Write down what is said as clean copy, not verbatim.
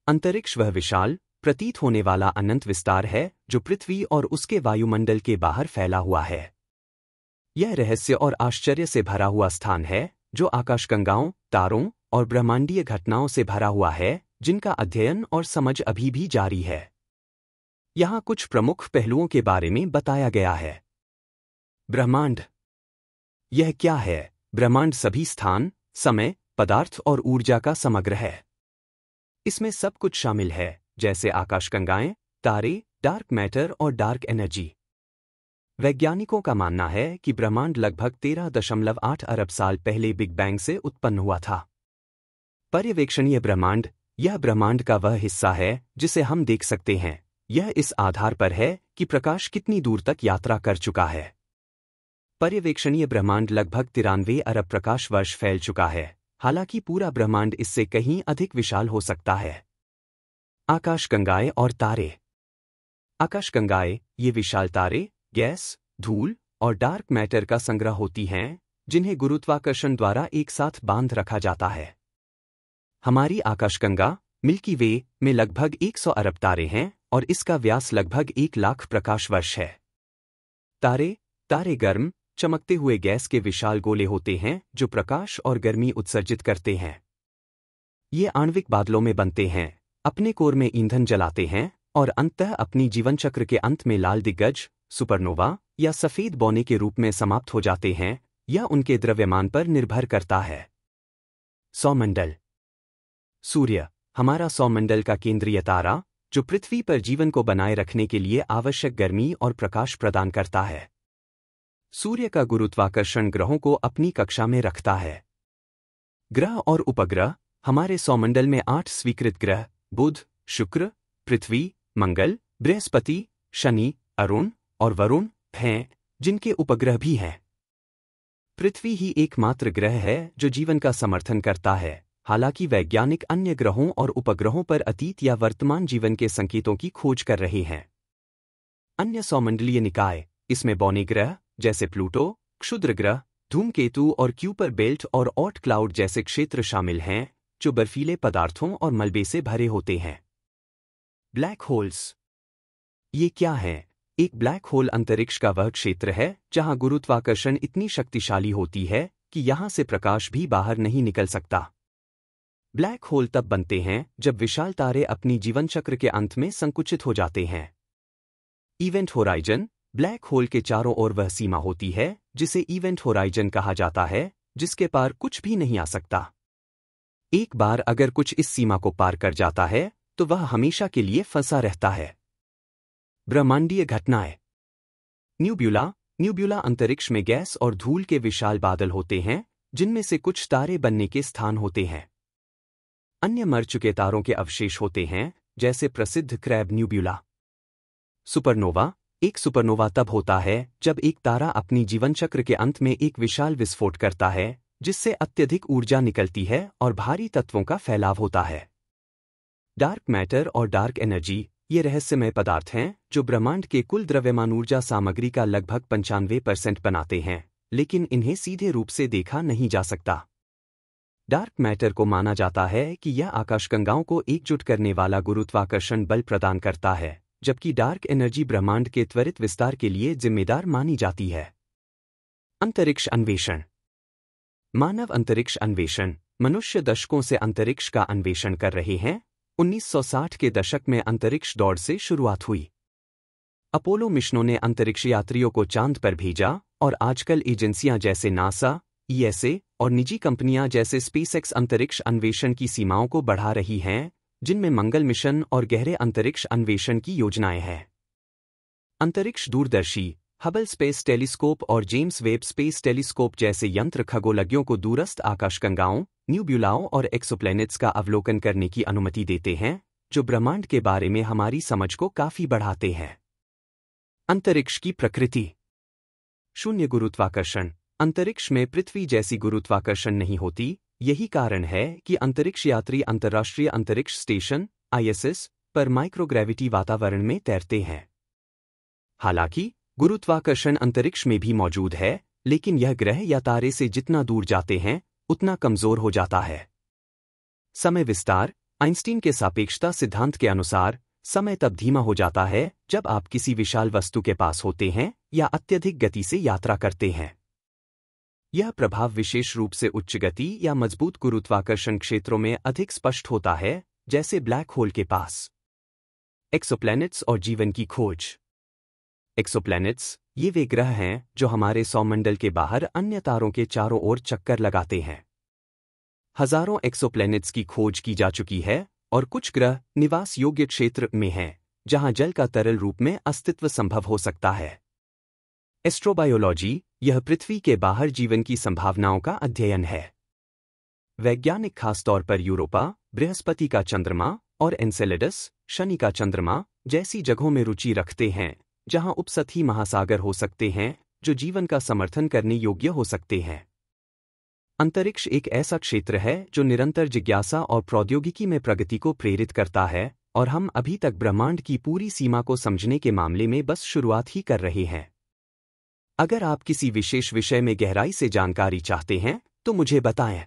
अंतरिक्ष वह विशाल, प्रतीत होने वाला अनंत विस्तार है जो पृथ्वी और उसके वायुमंडल के बाहर फैला हुआ है। यह रहस्य और आश्चर्य से भरा हुआ स्थान है जो आकाशगंगाओं, तारों और ब्रह्मांडीय घटनाओं से भरा हुआ है, जिनका अध्ययन और समझ अभी भी जारी है। यहाँ कुछ प्रमुख पहलुओं के बारे में बताया गया है। ब्रह्मांड। यह क्या है? ब्रह्मांड सभी स्थान, समय, पदार्थ और ऊर्जा का समग्र है। इसमें सब कुछ शामिल है, जैसे आकाशगंगाएं, तारे, डार्क मैटर और डार्क एनर्जी। वैज्ञानिकों का मानना है कि ब्रह्मांड लगभग 13.8 अरब साल पहले बिग बैंग से उत्पन्न हुआ था। पर्यवेक्षणीय ब्रह्मांड। यह ब्रह्मांड का वह हिस्सा है जिसे हम देख सकते हैं। यह इस आधार पर है कि प्रकाश कितनी दूर तक यात्रा कर चुका है। पर्यवेक्षणीय ब्रह्मांड लगभग 93 अरब प्रकाश वर्ष फैल चुका है, हालांकि पूरा ब्रह्मांड इससे कहीं अधिक विशाल हो सकता है। आकाशगंगाएं और तारे। आकाशगंगाएं ये विशाल तारे, गैस, धूल और डार्क मैटर का संग्रह होती हैं, जिन्हें गुरुत्वाकर्षण द्वारा एक साथ बांध रखा जाता है। हमारी आकाशगंगा मिल्की वे में लगभग 100 अरब तारे हैं और इसका व्यास लगभग 1 लाख प्रकाश वर्ष है। तारे गर्म, चमकते हुए गैस के विशाल गोले होते हैं जो प्रकाश और गर्मी उत्सर्जित करते हैं। ये आणविक बादलों में बनते हैं, अपने कोर में ईंधन जलाते हैं और अंततः अपनी जीवन चक्र के अंत में लाल दिग्गज, सुपरनोवा या सफेद बौने के रूप में समाप्त हो जाते हैं। यह उनके द्रव्यमान पर निर्भर करता है। सौरमंडल। सूर्य हमारा सौरमंडल का केंद्रीय तारा, जो पृथ्वी पर जीवन को बनाए रखने के लिए आवश्यक गर्मी और प्रकाश प्रदान करता है। सूर्य का गुरुत्वाकर्षण ग्रहों को अपनी कक्षा में रखता है। ग्रह और उपग्रह। हमारे सौरमंडल में 8 स्वीकृत ग्रह बुध, शुक्र, पृथ्वी, मंगल, बृहस्पति, शनि, अरुण और वरुण हैं, जिनके उपग्रह भी हैं। पृथ्वी ही एकमात्र ग्रह है जो जीवन का समर्थन करता है, हालांकि वैज्ञानिक अन्य ग्रहों और उपग्रहों पर अतीत या वर्तमान जीवन के संकेतों की खोज कर रहे हैं। अन्य सौरमंडलीय निकाय। इसमें बौने ग्रह जैसे प्लूटो, क्षुद्र ग्रह, धूमकेतु और क्यूपर बेल्ट और ऑट क्लाउड जैसे क्षेत्र शामिल हैं, जो बर्फीले पदार्थों और मलबे से भरे होते हैं। Black holes. ये क्या है? एक ब्लैक होल अंतरिक्ष का वह क्षेत्र है जहां गुरुत्वाकर्षण इतनी शक्तिशाली होती है कि यहां से प्रकाश भी बाहर नहीं निकल सकता। ब्लैक होल तब बनते हैं जब विशाल तारे अपनी जीवन चक्र के अंत में संकुचित हो जाते हैं। Event horizon. ब्लैक होल के चारों ओर वह सीमा होती है जिसे इवेंट होराइजन कहा जाता है, जिसके पार कुछ भी नहीं आ सकता। एक बार अगर कुछ इस सीमा को पार कर जाता है तो वह हमेशा के लिए फंसा रहता है। ब्रह्मांडीय घटनाएं। न्यूब्यूला अंतरिक्ष में गैस और धूल के विशाल बादल होते हैं, जिनमें से कुछ तारे बनने के स्थान होते हैं। अन्य मर चुके तारों के अवशेष होते हैं, जैसे प्रसिद्ध क्रैब न्यूब्यूला। सुपरनोवा। एक सुपरनोवा तब होता है जब एक तारा अपनी जीवन चक्र के अंत में एक विशाल विस्फोट करता है, जिससे अत्यधिक ऊर्जा निकलती है और भारी तत्वों का फैलाव होता है। डार्क मैटर और डार्क एनर्जी ये रहस्यमय पदार्थ हैं जो ब्रह्मांड के कुल द्रव्यमान ऊर्जा सामग्री का लगभग 95% बनाते हैं, लेकिन इन्हें सीधे रूप से देखा नहीं जा सकता। डार्क मैटर को माना जाता है कि यह आकाशगंगाओं को एकजुट करने वाला गुरुत्वाकर्षण बल प्रदान करता है, जबकि डार्क एनर्जी ब्रह्मांड के त्वरित विस्तार के लिए जिम्मेदार मानी जाती है। अंतरिक्ष अन्वेषण। मानव अंतरिक्ष अन्वेषण। मनुष्य दशकों से अंतरिक्ष का अन्वेषण कर रहे हैं। 1960 के दशक में अंतरिक्ष दौड़ से शुरुआत हुई। अपोलो मिशनों ने अंतरिक्ष यात्रियों को चांद पर भेजा और आजकल एजेंसियां जैसे नासा, ईएसए और निजी कंपनियां जैसे स्पेसएक्स अंतरिक्ष अन्वेषण की सीमाओं को बढ़ा रही हैं, जिनमें मंगल मिशन और गहरे अंतरिक्ष अन्वेषण की योजनाएं हैं। अंतरिक्ष दूरदर्शी। हबल स्पेस टेलीस्कोप और जेम्स वेब स्पेस टेलीस्कोप जैसे यंत्र खगोलज्ञों को दूरस्थ आकाशगंगाओं, न्यूब्यूलाओं और एक्सोप्लैनेट्स का अवलोकन करने की अनुमति देते हैं, जो ब्रह्मांड के बारे में हमारी समझ को काफी बढ़ाते हैं। अंतरिक्ष की प्रकृति। शून्य गुरुत्वाकर्षण। अंतरिक्ष में पृथ्वी जैसी गुरुत्वाकर्षण नहीं होती। यही कारण है कि अंतरिक्ष यात्री अंतर्राष्ट्रीय अंतरिक्ष स्टेशन (आईएसएस) पर माइक्रोग्रेविटी वातावरण में तैरते हैं। हालांकि गुरुत्वाकर्षण अंतरिक्ष में भी मौजूद है, लेकिन यह ग्रह या तारे से जितना दूर जाते हैं, उतना कमजोर हो जाता है। समय विस्तार। आइंस्टीन के सापेक्षता सिद्धांत के अनुसार समय तब धीमा हो जाता है जब आप किसी विशाल वस्तु के पास होते हैं या अत्यधिक गति से यात्रा करते हैं। यह प्रभाव विशेष रूप से उच्च गति या मजबूत गुरुत्वाकर्षण क्षेत्रों में अधिक स्पष्ट होता है, जैसे ब्लैक होल के पास। एक्सोप्लैनेट्स और जीवन की खोज। एक्सोप्लैनेट्स ये वे ग्रह हैं जो हमारे सौरमंडल के बाहर अन्य तारों के चारों ओर चक्कर लगाते हैं। हजारों एक्सोप्लैनेट्स की खोज की जा चुकी है और कुछ ग्रह निवास योग्य क्षेत्र में हैं, जहां जल का तरल रूप में अस्तित्व संभव हो सकता है। एस्ट्रोबायोलॉजी यह पृथ्वी के बाहर जीवन की संभावनाओं का अध्ययन है। वैज्ञानिक खासतौर पर यूरोपा, बृहस्पति का चंद्रमा और एन्सेलेडस, शनि का चंद्रमा जैसी जगहों में रुचि रखते हैं, जहां उपसतही महासागर हो सकते हैं जो जीवन का समर्थन करने योग्य हो सकते हैं। अंतरिक्ष एक ऐसा क्षेत्र है जो निरंतर जिज्ञासा और प्रौद्योगिकी में प्रगति को प्रेरित करता है, और हम अभी तक ब्रह्मांड की पूरी सीमा को समझने के मामले में बस शुरुआत ही कर रहे हैं। अगर आप किसी विशेष विषय में गहराई से जानकारी चाहते हैं तो मुझे बताएं।